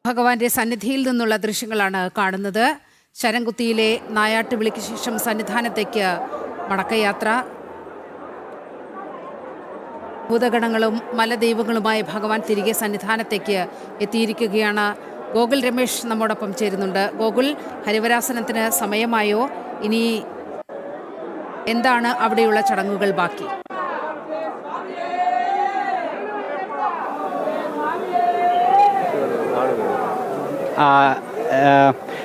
ഭഗവാന്റെ സന്നിധിയിൽ നിന്നുള്ള ദൃശ്യങ്ങളാണ് കാണുന്നത്. ശരംകുത്തിയിലെ നായാട്ട് വിളിക്ക് ശേഷം സന്നിധാനത്തേക്ക് മടക്കയാത്ര. ഭൂതഗണങ്ങളും മലദൈവങ്ങളുമായ ഭഗവാൻ തിരികെ സന്നിധാനത്തേക്ക് എത്തിയിരിക്കുകയാണ്. ഗോകുൽ രമേശ് നമ്മോടൊപ്പം ചേരുന്നുണ്ട്. ഗോകുൽ, ഹരിവരാസനത്തിന് സമയമായോ? ഇനി എന്താണ് അവിടെയുള്ള ചടങ്ങുകൾ ബാക്കി?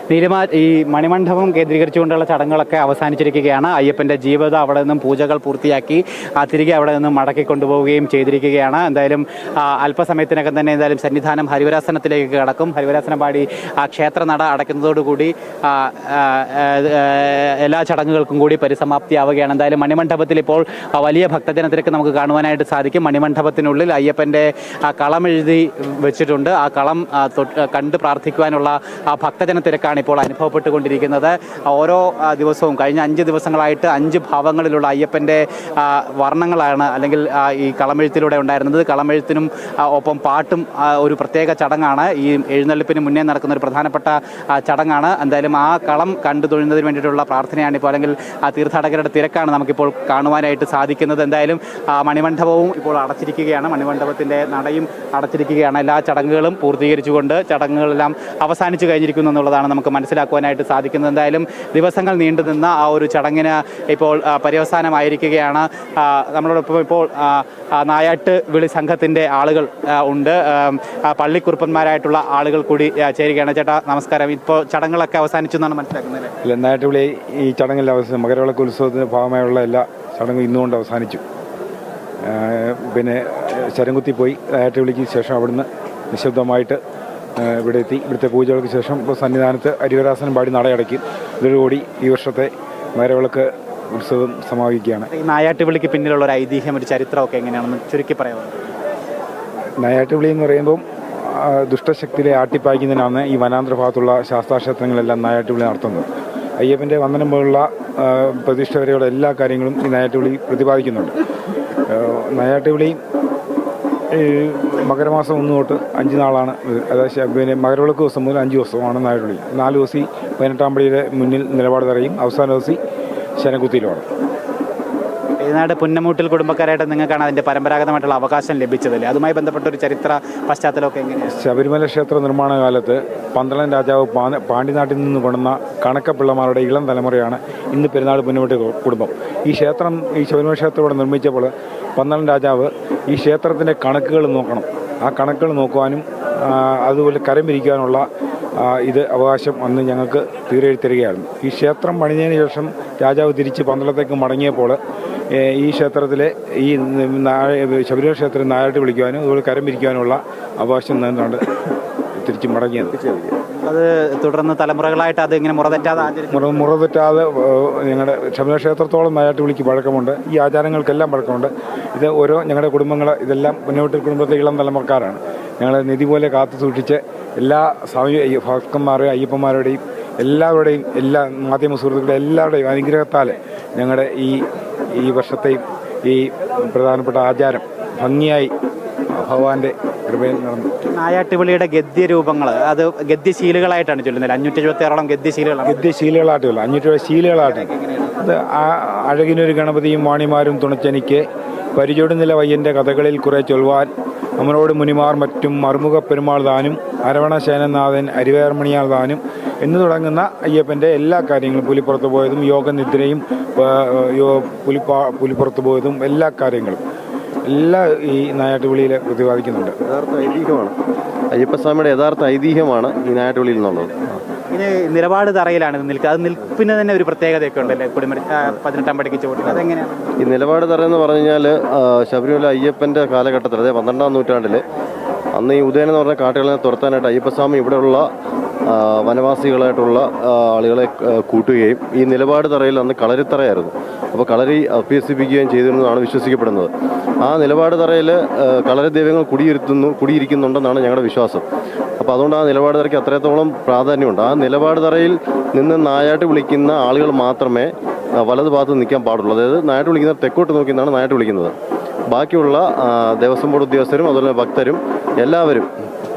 നീലിമ, ഈ മണിമണ്ഡപം കേന്ദ്രീകരിച്ചുകൊണ്ടുള്ള ചടങ്ങുകളൊക്കെ അവസാനിച്ചിരിക്കുകയാണ്. അയ്യപ്പൻ്റെ ജീവിതം അവിടെ നിന്നും പൂജകൾ പൂർത്തിയാക്കി തിരികെ അവിടെ നിന്നും മടക്കി കൊണ്ടുപോവുകയും ചെയ്തിരിക്കുകയാണ്. എന്തായാലും അല്പസമയത്തിനകം തന്നെ എന്തായാലും സന്നിധാനം ഹരിവരാസനത്തിലേക്ക് കടക്കും. ഹരിവരാസനം പാടി ക്ഷേത്ര നട അടയ്ക്കുന്നതോടുകൂടി എല്ലാ ചടങ്ങുകൾക്കും കൂടി പരിസമാപ്തിയാവുകയാണ്. എന്തായാലും മണിമണ്ഡപത്തിൽ ഇപ്പോൾ വലിയ ഭക്തജനത്തിരക്ക് നമുക്ക് കാണുവാനായിട്ട് സാധിക്കും. മണിമണ്ഡപത്തിനുള്ളിൽ അയ്യപ്പൻ്റെ കളമെഴുതി വെച്ചിട്ടുണ്ട്. ആ കളം കണ്ട് പ്രാർത്ഥിക്കുവാനുള്ള ഭക്തജനത്തിരക്കാണ് ഇപ്പോൾ അനുഭവപ്പെട്ടുകൊണ്ടിരിക്കുന്നത്. ഓരോ ദിവസവും കഴിഞ്ഞ 5 ദിവസങ്ങളായിട്ട് 5 ഭാവങ്ങളിലുള്ള അയ്യപ്പൻ്റെ വർണ്ണങ്ങളാണ് അല്ലെങ്കിൽ ഈ കളമെഴുത്തിലൂടെ ഉണ്ടായിരുന്നത്. കളമെഴുത്തിനും ഒപ്പം പാട്ടും ഒരു പ്രത്യേക ചടങ്ങാണ്. ഈ എഴുന്നള്ളിപ്പിന് മുന്നേ നടക്കുന്ന ഒരു പ്രധാനപ്പെട്ട ചടങ്ങാണ്. എന്തായാലും ആ കളം കണ്ടു തൊഴുന്നതിന് വേണ്ടിയിട്ടുള്ള പ്രാർത്ഥനയാണ് ഇപ്പോൾ, അല്ലെങ്കിൽ തീർത്ഥാടകരുടെ തിരക്കാണ് നമുക്കിപ്പോൾ കാണുവാനായിട്ട് സാധിക്കുന്നത്. എന്തായാലും മണിമണ്ഡപവും ഇപ്പോൾ അടച്ചിരിക്കുകയാണ്. മണിമണ്ഡപത്തിൻ്റെ നടയും അടച്ചിരിക്കുകയാണ്. എല്ലാ ചടങ്ങുകളും പൂർത്തീകരിച്ചുകൊണ്ട് ചടങ്ങുകളെല്ലാം അവസാനിച്ചു കഴിഞ്ഞിരിക്കുന്നു എന്നുള്ളതാണ് നമുക്ക് മനസ്സിലാക്കുവാനായിട്ട് സാധിക്കുന്നത്. എന്തായാലും ദിവസങ്ങൾ നീണ്ടുനിന്ന ആ ഒരു ചടങ്ങിന് ഇപ്പോൾ പര്യവസാനമായിരിക്കുകയാണ്. നമ്മളോടൊപ്പം ഇപ്പോൾ നായാട്ട് വിളി സംഘത്തിൻ്റെ ആളുകൾ ഉണ്ട്. പള്ളിക്കുറുപ്പന്മാരായിട്ടുള്ള ആളുകൾ കൂടി ചേരുകയാണ്. ചേട്ടാ നമസ്കാരം. ഇപ്പോൾ ചടങ്ങുകളൊക്കെ അവസാനിച്ചു എന്നാണ് മനസ്സിലാക്കുന്നത്. നായാട്ട് വിളി ഈ ചടങ്ങിൽ മകരവിളക്ക് ഉത്സവത്തിന് ഭാഗമായുള്ള എല്ലാ ചടങ്ങും ഇന്നുകൊണ്ട് അവസാനിച്ചു. പിന്നെ ശരംകുത്തി പോയി നായാട്ട് വിളിക്ക് ശേഷം അവിടുന്ന് നിശബ്ദമായിട്ട് ഇവിടെ എത്തി. ഇവിടുത്തെ പൂജകൾക്ക് ശേഷം ഇപ്പോൾ സന്നിധാനത്ത് ഹരിവരാസനം പാടി നടയടയ്ക്കും. ഇതോടുകൂടി ഈ വർഷത്തെ മകരവിളക്ക് ഉത്സവം സമാപിക്കുകയാണ്. ഈ നായാട്ടുവിളിക്ക് പിന്നിലുള്ള ഒരു ഐതിഹ്യം, ഒരു ചരിത്രമൊക്കെ എങ്ങനെയാണെന്ന് ചുരുക്കി പറയാം. നായാട്ടുവിളി എന്ന് പറയുമ്പം ദുഷ്ടശക്തിയെ ആട്ടിപ്പായ്ക്കുന്നതിനാണ് ഈ വനാന്തര ഭാഗത്തുള്ള ശാസ്താക്ഷേത്രങ്ങളെല്ലാം നായാട്ടുവിളി നടത്തുന്നത്. അയ്യപ്പൻ്റെ വന്ദനം പോലുള്ള പ്രതിഷ്ഠ വരെയുള്ള എല്ലാ കാര്യങ്ങളും ഈ നായാട്ടുവിളി പ്രതിപാദിക്കുന്നുണ്ട്. നായാട്ടുവിളി മകരമാസം 1 തൊട്ട് 5 നാളാണ്. അതായത് പിന്നെ മകരവിളക്ക് ദിവസം മുതൽ 5 ദിവസമാണ് നായാട്ടുവിളി. 4 ദിവസം 18-ാം പടിയുടെ മുന്നിൽ നിലപാട് തറയും അവസാന ദിവസം ശരംകുത്തിയിലുമാണ്. ഏനാട് പുന്നമൂട്ടിൽ കുടുംബക്കാരായിട്ട് നിങ്ങൾക്കാണ് അതിൻ്റെ പരമ്പരാഗതമായിട്ടുള്ള അവകാശം ലഭിച്ചതല്ലേ? അതുമായി ബന്ധപ്പെട്ട ഒരു ചരിത്ര പശ്ചാത്തലമൊക്കെ എങ്ങനെയാണ്? ശബരിമല ക്ഷേത്ര നിർമ്മാണ കാലത്ത് പന്തളം രാജാവ് പാണ്ടിനാട്ടിൽ നിന്ന് കൊണ്ടുവന്ന കണക്കപ്പിള്ളമാരുടെ ഇളം തലമുറയാണ് ഇന്ന് പെരുന്നാട് പുന്നമൂട്ടി കുടുംബം. ഈ ശബരിമല ക്ഷേത്രം ഇവിടെ നിർമ്മിച്ചപ്പോൾ പന്തളം രാജാവ് ഈ ക്ഷേത്രത്തിൻ്റെ കണക്കുകൾ നോക്കണം. ആ കണക്കുകൾ നോക്കുവാനും അതുപോലെ കരം പിരിക്കാനുള്ള അവകാശം അന്ന് ഞങ്ങൾക്ക് തീരെഴുത്തരികയായിരുന്നു. ഈ ക്ഷേത്രം പണിഞ്ഞതിന് ശേഷം രാജാവ് തിരിച്ച് പന്തളത്തേക്ക് മടങ്ങിയപ്പോൾ ഈ ക്ഷേത്രത്തിലെ ഈ ശബരിമല ക്ഷേത്രം നായാട്ട് വിളിക്കുവാനും അതുപോലെ കരം പിരിക്കുവാനുള്ള അവകാശം നിന്നുകൊണ്ട് തിരിച്ച് മടങ്ങിയത്. അത് തുടർന്ന് തലമുറകളായിട്ട് അത് ഇങ്ങനെ മുറതെറ്റാതെ ഞങ്ങളുടെ ശബരിമല ക്ഷേത്രത്തോളം നായാട്ട് വിളിക്ക് പഴക്കമുണ്ട്. ഈ ആചാരങ്ങൾക്കെല്ലാം പഴക്കമുണ്ട്. ഇത് ഓരോ ഞങ്ങളുടെ കുടുംബങ്ങൾ ഇതെല്ലാം മുന്നോട്ട് കുടുംബത്തെ ഇളം തലമുറക്കാരാണ്. ഞങ്ങൾ നിധി പോലെ കാത്തു സൂക്ഷിച്ച് എല്ലാ ഭക്തന്മാരുടെയും അയ്യപ്പന്മാരുടെയും എല്ലാവരുടെയും എല്ലാ മാധ്യമ സുഹൃത്തുക്കളുടെ എല്ലാവരുടെയും അനുഗ്രഹത്താൽ ഞങ്ങളുടെ ഈ വർഷത്തെയും ഈ പ്രധാനപ്പെട്ട ആചാരം ഭംഗിയായി ഭഗവാന്റെ കൃപയിൽ നടന്നു. നായാട്ടുവിളിയുടെ ഗദ്യരൂപങ്ങൾ അത് ഗദ്യശീലുകളായിട്ടാണ് ചൊല്ലുന്നത്. 576ഓളം ഗദ്യശീലുകളായിട്ട് 570 ശീലുകളായിട്ട്. അത് അഴകിനൊരു ഗണപതിയും വാണിമാരും തുണച്ചെനിക്ക് പരിചോടുന്നില വയ്യൻ്റെ കഥകളിൽ കുറെ ചൊൽവാൻ നമ്മളോട് മുനിമാർ മറ്റും മറുമുഖ പെരുമാൾ താനും അരവണ ശേനനാഥൻ അരിവേർമണിയാൾ താനും എന്ന് തുടങ്ങുന്ന അയ്യപ്പൻ്റെ എല്ലാ കാര്യങ്ങളും, പുലിപ്പുറത്ത് പോയതും യോഗനിദ്രയും പുലിപ്പുറത്ത് പോയതും എല്ലാ കാര്യങ്ങളും എല്ലാം ഈ നായാട്ടുവിളിയിൽ പ്രതിപാദിക്കുന്നുണ്ട്. യഥാർത്ഥ ഐതിഹ്യമാണ് അയ്യപ്പസ്വാമിയുടെ യഥാർത്ഥ ഐതിഹ്യമാണ് ഈ നായാട്ടുവിളിയിൽ നിന്നുള്ളത്. ഇത് നിലപാട് തറയിലാണ് നിൽക്കുക. അത് നിൽപ്പിന് തന്നെ ഒരു പ്രത്യേകതയൊക്കെ ഉണ്ടല്ലേ? 18-ാം പടിക്ക് ചോദിക്കുന്നത് അതെങ്ങനെയാണ്? ഈ നിലപാട് തറ എന്ന് പറഞ്ഞു കഴിഞ്ഞാൽ ശബരിമല അയ്യപ്പൻ്റെ കാലഘട്ടത്തിൽ, അതായത് 12-ാം നൂറ്റാണ്ടിൽ അന്ന് ഈ ഉദയൻ എന്ന് പറഞ്ഞ കാട്ടുകളെ തുരത്താനായിട്ട് അയ്യപ്പസ്വാമി ഇവിടെയുള്ള വനവാസികളായിട്ടുള്ള ആളുകളെ കൂട്ടുകയും ഈ നിലപാട് തറയിൽ അന്ന് കളരിത്തറയായിരുന്നു. അപ്പോൾ കളരി അഭ്യസിപ്പിക്കുകയും ചെയ്തിരുന്നതാണ് വിശ്വസിക്കപ്പെടുന്നത്. ആ നിലപാട് തറയിൽ കളരി ദൈവങ്ങൾ കുടിയിരിക്കുന്നുണ്ടെന്നാണ് ഞങ്ങളുടെ വിശ്വാസം. അപ്പോൾ അതുകൊണ്ട് ആ നിലപാട് തറയ്ക്ക് അത്രത്തോളം പ്രാധാന്യമുണ്ട്. ആ നിലപാട് തറയിൽ നിന്ന് നായാട്ട് വിളിക്കുന്ന ആളുകൾ മാത്രമേ വലത് ഭാഗത്ത് നിൽക്കാൻ പാടുള്ളൂ. അതായത് നായാട്ട് വിളിക്കുന്നത് തെക്കോട്ട് നോക്കിയെന്നാണ് നായാട്ട് വിളിക്കുന്നത്. ബാക്കിയുള്ള ദേവസ്വം ബോർഡ് ഉദ്യോഗസ്ഥരും അതുപോലെ ഭക്തരും എല്ലാവരും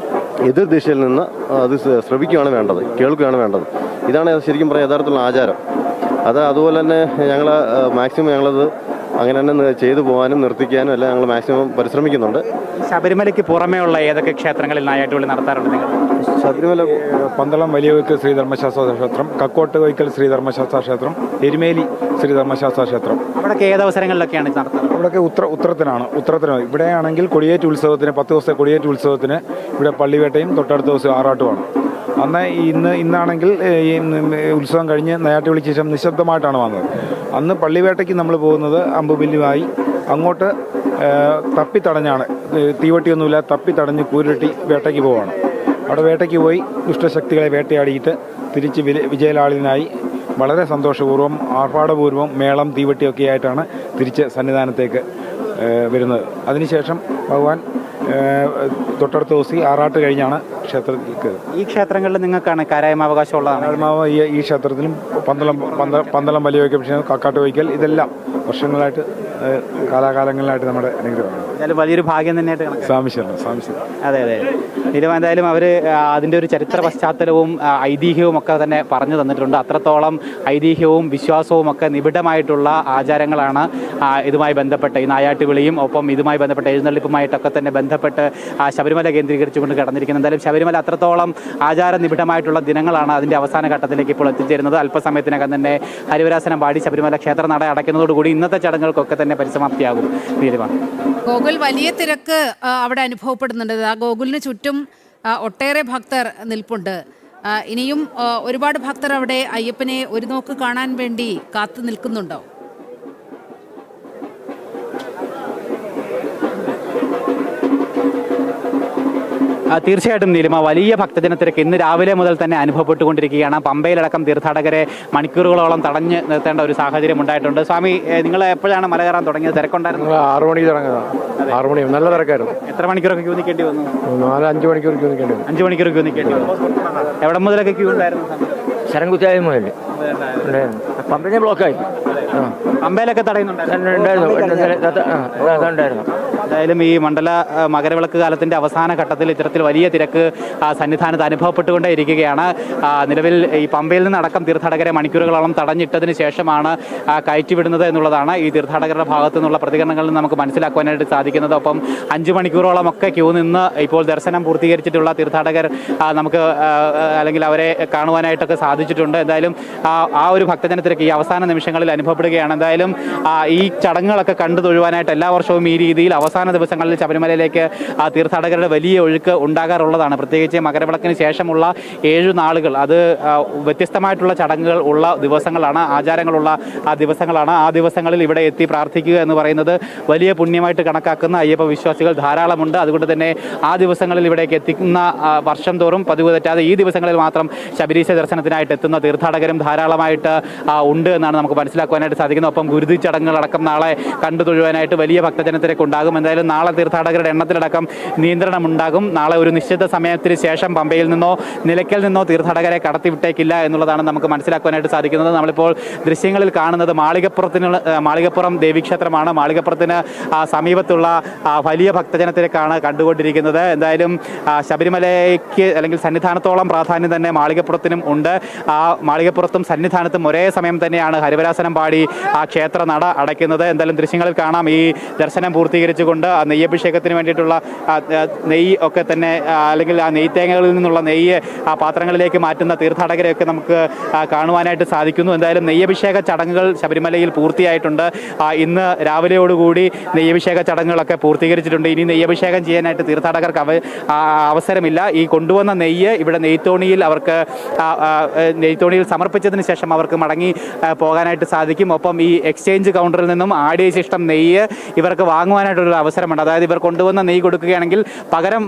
എതിർ ദിശയിൽ നിന്ന് അത് ശ്രവിക്കുകയാണ് വേണ്ടത്, കേൾക്കുകയാണ് വേണ്ടത്. ഇതാണ് ശരിക്കും പറയാം യഥാർത്ഥത്തിലുള്ള ആചാരം. അതുപോലെ തന്നെ ഞങ്ങൾ മാക്സിമം ഞങ്ങളത് അങ്ങനെ തന്നെ ചെയ്തു പോകാനും നിർത്തിക്കാനും എല്ലാം ഞങ്ങൾ മാക്സിമം പരിശ്രമിക്കുന്നുണ്ട്. ശബരിമലയ്ക്ക് പുറമേ ഉള്ള ഏതൊക്കെ ക്ഷേത്രങ്ങളിൽ നായാട്ടുകളി നടത്താറുണ്ട് നിങ്ങൾ? ശബരിമല പന്തളം വലിയ വൈക്കൽ ശ്രീധർമ്മശാസ്ത്ര ക്ഷേത്രം, കക്കോട്ട് വൈക്കൽ ശ്രീധർമ്മശാസ്ത്ര ക്ഷേത്രം, എരുമേലി ശ്രീധർമ്മശാസ്ത്ര ക്ഷേത്രം. അവിടെയൊക്കെ ഏതവസരങ്ങളിലൊക്കെയാണ് നടത്തുന്നത്? അവിടെയൊക്കെ ഉത്രത്തിനാണ്. ഇവിടെയാണെങ്കിൽ കൊടിയേറ്റ് ഉത്സവത്തിന് 10 ദിവസത്തെ കൊടിയേറ്റ് ഉത്സവത്തിന് ഇവിടെ പള്ളിവേട്ടയും തൊട്ടടുത്ത ദിവസം ആറാട്ടുമാണ്. ഇന്നാണെങ്കിൽ ഈ ഉത്സവം കഴിഞ്ഞ് നെയ്യാട്ടുവിളിക്ക് ശേഷം നിശബ്ദമായിട്ടാണ് വന്നത്. അന്ന് പള്ളിവേട്ടയ്ക്ക് നമ്മൾ പോകുന്നത് അമ്പുബില്ലുമായി അങ്ങോട്ട് തപ്പിത്തടഞ്ഞാണ്, തീവട്ടിയൊന്നുമില്ല, തപ്പിത്തടഞ്ഞ് കൂരിട്ടി വേട്ടയ്ക്ക് പോവുകയാണ്. അവിടെ വേട്ടയ്ക്ക് പോയി ദുഷ്ടശക്തികളെ വേട്ടയാടിയിട്ട് തിരിച്ച് വിജയലാളിനായി വളരെ സന്തോഷപൂർവ്വം ആർഭാടപൂർവ്വം മേളം തീവട്ടിയൊക്കെ ആയിട്ടാണ് തിരിച്ച് സന്നിധാനത്തേക്ക് വരുന്നത്. അതിനുശേഷം ഭഗവാൻ തൊട്ടടുത്ത ദിവസം ആറാട്ട് കഴിഞ്ഞാണ് ക്ഷേത്രത്തിലേക്ക്. ഈ ക്ഷേത്രങ്ങളിൽ നിങ്ങൾക്കാണ് കരായ്മാവകാശമുള്ളതാണ്? കരായ്മാവ് ഈ ക്ഷേത്രത്തിലും പന്തളം വലിയ വയ്ക്കൽ, കക്കാട്ട് വയ്ക്കൽ, ഇതെല്ലാം വർഷങ്ങളായിട്ട് കാലാകാലങ്ങളിലായിട്ട് നമ്മുടെ അനുഗ്രഹമാണ്. എന്തായാലും വലിയൊരു ഭാഗ്യം തന്നെയായിട്ട് സ്വാമിശ്വരം. അതെ. എന്തായാലും അവർ അതിൻ്റെ ഒരു ചരിത്ര പശ്ചാത്തലവും ഐതിഹ്യവും ഒക്കെ തന്നെ പറഞ്ഞു തന്നിട്ടുണ്ട്. അത്രത്തോളം ഐതിഹ്യവും വിശ്വാസവും ഒക്കെ നിബിഡമായിട്ടുള്ള ആചാരങ്ങളാണ് ഇതുമായി ബന്ധപ്പെട്ട് ഈ നായാട്ടുവിളിയും ഒപ്പം ഇതുമായി ബന്ധപ്പെട്ട എഴുന്നള്ളിപ്പുമായിട്ടൊക്കെ തന്നെ ബന്ധപ്പെട്ട് ശബരിമല കേന്ദ്രീകരിച്ചുകൊണ്ട് കടന്നിരിക്കുന്നത്. എന്തായാലും ശബരിമല അത്രത്തോളം ആചാര നിബിഡമായിട്ടുള്ള ദിനങ്ങളാണ് അതിൻ്റെ അവസാന ഘട്ടത്തിലേക്ക് ഇപ്പോൾ എത്തിച്ചേരുന്നത്. അല്പസമയത്തിനകം തന്നെ ഹരിവരാസനം പാടി ശബരിമല ക്ഷേത്ര നട അടയ്ക്കുന്നതോടുകൂടി ഇന്നത്തെ ചടങ്ങുകൾക്കൊക്കെ തന്നെ പരിസമാപ്തിയാകും. ഗോകുൽ, വലിയ തിരക്ക് അവിടെ അനുഭവപ്പെടുന്നുണ്ട്. ആ ഗോകുലിന് ചുറ്റും ഒട്ടേറെ ഭക്തർ നിൽപ്പുണ്ട്. ഇനിയും ഒരുപാട് ഭക്തർ അവിടെ അയ്യപ്പനെ ഒരു നോക്ക് കാണാൻ വേണ്ടി കാത്തു നിൽക്കുന്നുണ്ടോ? തീർച്ചയായിട്ടും നീലിമ, വലിയ ഭക്തജനത്തിരക്ക് ഇന്ന് രാവിലെ മുതൽ തന്നെ അനുഭവപ്പെട്ടുകൊണ്ടിരിക്കുകയാണ്. പമ്പയിലടക്കം തീർത്ഥാടകരെ മണിക്കൂറുകളോളം തടഞ്ഞു നിർത്തേണ്ട ഒരു സാഹചര്യം ഉണ്ടായിട്ടുണ്ട്. സ്വാമി, നിങ്ങൾ എപ്പോഴാണ് മല കയറാൻ തുടങ്ങിയത്? തിരക്കുണ്ടായിരുന്നു? 6 മണിക്ക് തുടങ്ങിയതാണ്. 6 മണി നല്ല തിരക്കായിരുന്നു. എത്ര മണിക്കൂറൊക്കെ ക്യൂ നിൽക്കേണ്ടി വന്നു? 4-5 മണിക്കൂർ ക്യൂ നിൽക്കേണ്ടി വന്നു. 5 മണിക്കൂർ ക്യൂ നിൽക്കേണ്ടി വന്നു. എവിടെ മുതലൊക്കെ ക്യൂ ഉണ്ടായിരുന്നു? ശരംകുത്തിയായ മുതൽ പമ്പിനെ ബ്ലോക്കായി. പമ്പയിലൊക്കെ തടയുന്നുണ്ടായിരുന്നു. എന്തായാലും ഈ മണ്ഡല മകരവിളക്ക് കാലത്തിന്റെ അവസാന ഘട്ടത്തിൽ ഇത്തരത്തിൽ വലിയ തിരക്ക് സന്നിധാനത്ത് അനുഭവപ്പെട്ടുകൊണ്ടേ ഇരിക്കുകയാണ്. നിലവിൽ ഈ പമ്പയിൽ നിന്നടക്കം തീർത്ഥാടകരെ മണിക്കൂറുകളോളം തടഞ്ഞിട്ടതിന് ശേഷമാണ് കയറ്റിവിടുന്നത് എന്നുള്ളതാണ് ഈ തീർത്ഥാടകരുടെ ഭാഗത്തു നിന്നുള്ള പ്രതികരണങ്ങളിൽ നമുക്ക് മനസ്സിലാക്കുവാനായിട്ട് സാധിക്കുന്നത്. ഒപ്പം 5 മണിക്കൂറോളം ഒക്കെ ക്യൂ നിന്ന് ഇപ്പോൾ ദർശനം പൂർത്തീകരിച്ചിട്ടുള്ള തീർത്ഥാടകർ നമുക്ക് അല്ലെങ്കിൽ അവരെ കാണുവാനായിട്ടൊക്കെ സാധിച്ചിട്ടുണ്ട്. എന്തായാലും ആ ഒരു ഭക്തജനത്തിരക്ക് ഈ അവസാന നിമിഷങ്ങളിൽ അനുഭവപ്പെടുകയാണ്. എന്തായാലും ഈ ചടങ്ങുകളൊക്കെ കണ്ടു തൊഴുവാനായിട്ട് എല്ലാ വർഷവും ഈ രീതിയിൽ അവസാന ദിവസങ്ങളിൽ ശബരിമലയിലേക്ക് തീർത്ഥാടകരുടെ വലിയ ഒഴുക്ക് ഉണ്ടാകാറുള്ളതാണ്. പ്രത്യേകിച്ച് മകരവിളക്കിന് ശേഷമുള്ള 7 നാളുകൾ അത് വ്യത്യസ്തമായിട്ടുള്ള ചടങ്ങുകൾ ഉള്ള ദിവസങ്ങളാണ്, ആചാരങ്ങളുള്ള ദിവസങ്ങളാണ്. ആ ദിവസങ്ങളിൽ ഇവിടെ എത്തി പ്രാർത്ഥിക്കുക എന്ന് പറയുന്നത് വലിയ പുണ്യമായിട്ട് കണക്കാക്കുന്ന അയ്യപ്പ വിശ്വാസികൾ ധാരാളമുണ്ട്. അതുകൊണ്ട് തന്നെ ആ ദിവസങ്ങളിൽ ഇവിടേക്ക് എത്തിക്കുന്ന വർഷം തോറും പതിവ് തെറ്റാതെ ഈ ദിവസങ്ങളിൽ മാത്രം ശബരീശ ദർശനത്തിനായിട്ട് എത്തുന്ന തീർത്ഥാടകരും ധാരാളമായിട്ട് ഉണ്ട് എന്നാണ് നമുക്ക് മനസ്സിലാക്കുവാനായിട്ട് സാധിക്കുന്നത്. ഒപ്പം ഗുരുതി ചടങ്ങുകളടക്കം നാളെ കണ്ടു തൊഴുവാനായിട്ട് വലിയ ഭക്തജനത്തിരക്ക് ഉണ്ടാകും. എന്തായാലും നാളെ തീർത്ഥാടകരുടെ എണ്ണത്തിലടക്കം നിയന്ത്രണം ഉണ്ടാകും. നാളെ ഒരു നിശ്ചിത സമയത്തിന് ശേഷം പമ്പയിൽ നിന്നോ നിലയ്ക്കൽ നിന്നോ തീർത്ഥാടകരെ കടത്തിവിട്ടേക്കില്ല എന്നുള്ളതാണ് നമുക്ക് മനസ്സിലാക്കുവാനായിട്ട് സാധിക്കുന്നത്. നമ്മളിപ്പോൾ ദൃശ്യങ്ങളിൽ കാണുന്നത് മാളികപ്പുറം ദേവീക്ഷേത്രമാണ്. മാളികപ്പുറത്തിന് സമീപത്തുള്ള വലിയ ഭക്തജനത്തിരക്കാണ് കണ്ടുകൊണ്ടിരിക്കുന്നത്. എന്തായാലും ശബരിമലയ്ക്ക് അല്ലെങ്കിൽ സന്നിധാനത്തോളം പ്രാധാന്യം തന്നെ മാളികപ്പുറത്തിനും ഉണ്ട്. ആ മാളികപ്പുറത്തും സന്നിധാനത്തും ഒരേ സമയം തന്നെയാണ് ഹരിവരാസനം പാടി ആ ക്ഷേത്ര നട അടയ്ക്കുന്നത്. എന്തായാലും ദൃശ്യങ്ങളിൽ കാണാം ഈ ദർശനം പൂർത്തീകരിച്ചുകൊണ്ട് ആ നെയ്യഭിഷേകത്തിന് വേണ്ടിയിട്ടുള്ള നെയ്യ് ഒക്കെ തന്നെ അല്ലെങ്കിൽ ആ നെയ്ത്തേങ്ങകളിൽ നിന്നുള്ള നെയ്യ് ആ പാത്രങ്ങളിലേക്ക് മാറ്റുന്ന തീർത്ഥാടകരെയൊക്കെ നമുക്ക് കാണുവാനായിട്ട് സാധിക്കുന്നു. എന്തായാലും നെയ്യഭിഷേക ചടങ്ങുകൾ ശബരിമലയിൽ പൂർത്തിയായിട്ടുണ്ട്. ഇന്ന് രാവിലെയോടുകൂടി നെയ്യഭിഷേക ചടങ്ങുകളൊക്കെ പൂർത്തീകരിച്ചിട്ടുണ്ട്. ഇനി നെയ്യഭിഷേകം ചെയ്യാനായിട്ട് തീർത്ഥാടകർക്ക് അവസരമില്ല. ഈ കൊണ്ടുവന്ന നെയ്യ് ഇവിടെ നെയ്ത്തോണിയിൽ സമർപ്പിച്ചതിന് ശേഷം അവർക്ക് മടങ്ങി പോകാനായിട്ട് സാധിക്കും. ഒപ്പം ഈ എക്സ്ചേഞ്ച് കൗണ്ടറിൽ നിന്നും ആടിയ ശിഷ്ടം നെയ്യ് ഇവർക്ക് വാങ്ങുവാനായിട്ടുള്ള അവസരമുണ്ട്. അതായത് ഇവർ കൊണ്ടുവന്ന നെയ്യ് കൊടുക്കുകയാണെങ്കിൽ പകരം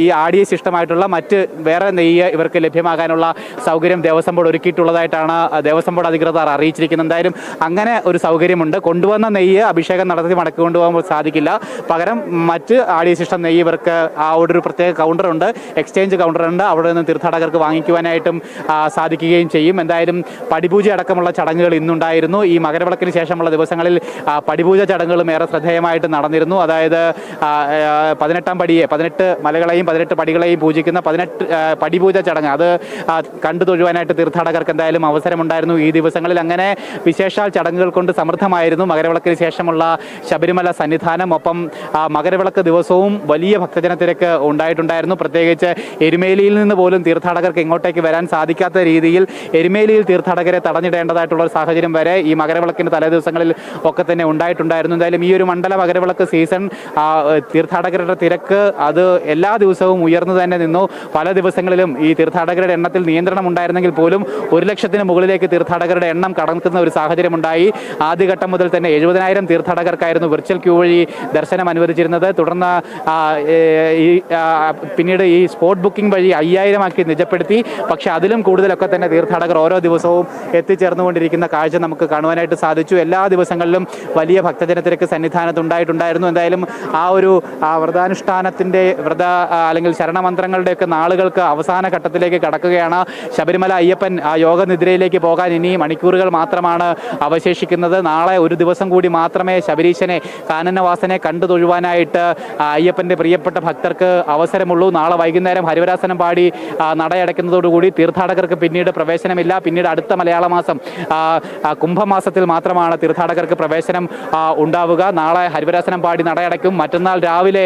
ഈ ആടിയ ശിഷ്ടമായിട്ടുള്ള മറ്റ് വേറെ നെയ്യ് ഇവർക്ക് ലഭ്യമാകാനുള്ള സൗകര്യം ദേവസ്വം ബോർഡ് ഒരുക്കിയിട്ടുള്ളതായിട്ടാണ് ദേവസ്വം ബോർഡ് അധികൃതർ അറിയിച്ചിരിക്കുന്നത്. എന്തായാലും അങ്ങനെ ഒരു സൗകര്യമുണ്ട്. കൊണ്ടുവന്ന നെയ്യ് അഭിഷേകം നടത്തി മടക്കി കൊണ്ടുപോകാൻ സാധിക്കില്ല. പകരം മറ്റ് ആടിയ ശിഷ്ടം നെയ്യ് ഇവർക്ക് ആ ഒരു പ്രത്യേക കൗണ്ടറുണ്ട്, എക്സ്ചേഞ്ച് കൗണ്ടറുണ്ട്. അവിടെ നിന്ന് തീർത്ഥാടകർക്ക് വാങ്ങിക്കുവാനായിട്ടും സാധിക്കുകയും ചെയ്യും. എന്തായാലും പടിപൂജ അടക്കമുള്ള ചടങ്ങുകൾ ഇന്നുണ്ടായിരുന്നു. ഈ മകരവിളക്കിന് ശേഷമുള്ള ദിവസങ്ങളിൽ പടിപൂജ ചടങ്ങുകളും ഏറെ ശ്രദ്ധേയമായിട്ട് നടന്നിരുന്നു. അതായത് അതായത് 18 മലകളെയും 18 പടികളെയും പൂജിക്കുന്ന 18 പടിപൂജ ചടങ്ങ് അത് കണ്ടു തൊഴുവാനായിട്ട് തീർത്ഥാടകർക്ക് എന്തായാലും അവസരമുണ്ടായിരുന്നു ഈ ദിവസങ്ങളിൽ. അങ്ങനെ വിശേഷാൽ ചടങ്ങുകൾ കൊണ്ട് സമൃദ്ധമായിരുന്നു മകരവിളക്കിന് ശേഷമുള്ള ശബരിമല സന്നിധാനം. ഒപ്പം മകരവിളക്ക് ദിവസവും വലിയ ഭക്തജന തിരക്ക് ഉണ്ടായിട്ടുണ്ടായിരുന്നു. പ്രത്യേകിച്ച് എരുമേലിയിൽ നിന്ന് പോലും തീർത്ഥാടകർക്ക് ഇങ്ങോട്ടേക്ക് വരാൻ സാധിക്കാത്ത രീതിയിൽ എരുമേലിയിൽ തീർത്ഥാടകരെ തടഞ്ഞിടേണ്ടതായിട്ടുള്ള ഒരു സാഹചര്യം വരെ ഈ മകരവിളക്കിന് തലേ ദിവസങ്ങളിൽ ഒക്കെ തന്നെ ഉണ്ടായിട്ടുണ്ടായിരുന്നു. എന്തായാലും ഈ ഒരു മണ്ഡല മകരവിളക്ക് സീസൺ തീർത്ഥാടകരുടെ തിരക്ക് അത് എല്ലാ ദിവസവും ഉയർന്നു തന്നെ നിന്നു. പല ദിവസങ്ങളിലും ഈ തീർത്ഥാടകരുടെ എണ്ണത്തിൽ നിയന്ത്രണം ഉണ്ടായിരുന്നെങ്കിൽ പോലും 1,00,000 മുകളിലേക്ക് തീർത്ഥാടകരുടെ എണ്ണം കടക്കുന്ന ഒരു സാഹചര്യം ഉണ്ടായി. ആദ്യഘട്ടം മുതൽ തന്നെ 70,000 തീർത്ഥാടകർക്കായിരുന്നു വിർച്വൽ ക്യൂ വഴി ദർശനം അനുവദിച്ചിരുന്നത്. തുടർന്ന് പിന്നീട് ഈ സ്പോട്ട് ബുക്കിംഗ് വഴി 5,000 ആക്കി നിജപ്പെടുത്തി. പക്ഷെ അതിലും കൂടുതലൊക്കെ തന്നെ തീർത്ഥാടകർ ഓരോ ദിവസവും എത്തിച്ചേർന്നുകൊണ്ടിരിക്കുന്ന കാഴ്ച നമുക്ക് കാണുവാനായിട്ട് സാധിച്ചു. എല്ലാ ദിവസങ്ങളിലും വലിയ ഭക്തജന തിരക്ക് സന്നിധാനത്തുണ്ടായിട്ടുണ്ടായിരുന്നു. എന്തായാലും ആ ഒരു വ്രതാനുഷ്ഠാനത്തിൻ്റെ അല്ലെങ്കിൽ ശരണമന്ത്രങ്ങളുടെയൊക്കെ നാളുകൾക്ക് അവസാന ഘട്ടത്തിലേക്ക് കടക്കുകയാണ്. ശബരിമല അയ്യപ്പൻ യോഗനിദ്രയിലേക്ക് പോകാൻ ഇനി മണിക്കൂറുകൾ മാത്രമാണ് അവശേഷിക്കുന്നത്. നാളെ ഒരു ദിവസം കൂടി മാത്രമേ ശബരീശനെ കാനനവാസനെ കണ്ടു തൊഴുവാനായിട്ട് അയ്യപ്പൻ്റെ പ്രിയപ്പെട്ട ഭക്തർക്ക് അവസരമുള്ളൂ. നാളെ വൈകുന്നേരം ഹരിവരാസനം പാടി നടയടയ്ക്കുന്നതോടുകൂടി തീർത്ഥാടകർക്ക് പിന്നീട് പ്രവേശനമില്ല. പിന്നീട് അടുത്ത മലയാള മാസം കുംഭമാസത്തിൽ മാത്രമാണ് തീർത്ഥാടകർക്ക് പ്രവേശനം ഉണ്ടാവുക. നാളെ ഹരിവരാസനം പാടി നടയടയ്ക്കും. മറ്റന്നാൾ രാവിലെ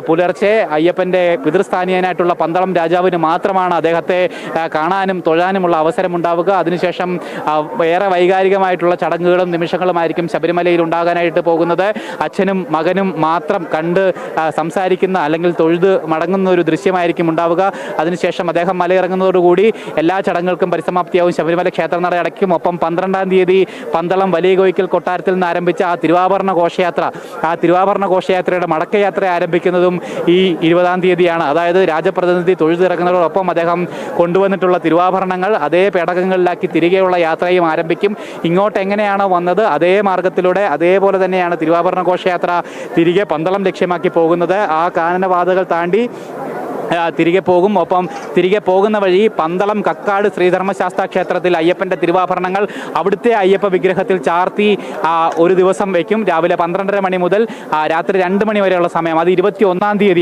പുലർച്ചെ അയ്യപ്പൻ്റെ പിതൃസ്ഥാനീയനായിട്ടുള്ള പന്തളം രാജാവിന് മാത്രമാണ് അദ്ദേഹത്തെ കാണാനും തൊഴാനുമുള്ള അവസരം ഉണ്ടാവുക. അതിനുശേഷം ഏറെ വൈകാരികമായിട്ടുള്ള ചടങ്ങുകളും നിമിഷങ്ങളുമായിരിക്കും ശബരിമലയിൽ ഉണ്ടാകാനായിട്ട് പോകുന്നത്. അച്ഛനും മകനും മാത്രം കണ്ട് സംസാരിക്കുന്ന അല്ലെങ്കിൽ തൊഴുത് മടങ്ങുന്ന ഒരു ദൃശ്യമായിരിക്കും ഉണ്ടാവുക. അതിനുശേഷം അദ്ദേഹം മലയിറങ്ങുന്നതോടുകൂടി എല്ലാ ചടങ്ങുകൾക്കും പരിസമാപ്തിയാവും. ശബരിമല ക്ഷേത്രനട അടയ്ക്കും. ഒപ്പം 12-ാം തീയതി പന്തളം വലിയ കോയിക്കൽ കൊട്ടാരത്തിൽ നിന്ന് ആരംഭിച്ച ആ തിരുവാഭരണ ഘോഷയാത്രയുടെ മടക്കയാത്ര ആരംഭിക്കുന്നതും ഈ 20-ാം തീയതിയാണ്. അതായത് രാജപ്രതിനിധി തൊഴുതിറങ്ങുന്നതോടൊപ്പം അദ്ദേഹം കൊണ്ടുവന്നിട്ടുള്ള തിരുവാഭരണങ്ങൾ അതേ പേടകങ്ങളിലാക്കി തിരികെയുള്ള യാത്രയും ആരംഭിക്കും. ഇങ്ങോട്ട് എങ്ങനെയാണോ വന്നത് അതേ മാർഗത്തിലൂടെ അതേപോലെ തന്നെയാണ് തിരുവാഭരണ ഘോഷയാത്ര തിരികെ പന്തളം ലക്ഷ്യമാക്കി പോകുന്നത്. ആ കാനനപാതകൾ താണ്ടി തിരികെ പോകും. ഒപ്പം തിരികെ പോകുന്ന വഴി പന്തളം കക്കാട് ശ്രീധർമ്മശാസ്ത്ര ക്ഷേത്രത്തിൽ അയ്യപ്പൻ്റെ തിരുവാഭരണങ്ങൾ അവിടുത്തെ അയ്യപ്പ വിഗ്രഹത്തിൽ ചാർത്തി ഒരു ദിവസം വയ്ക്കും. രാവിലെ 12:30 മണി മുതൽ രാത്രി 2 മണി വരെയുള്ള സമയം. അത് 21-ാം തീയതി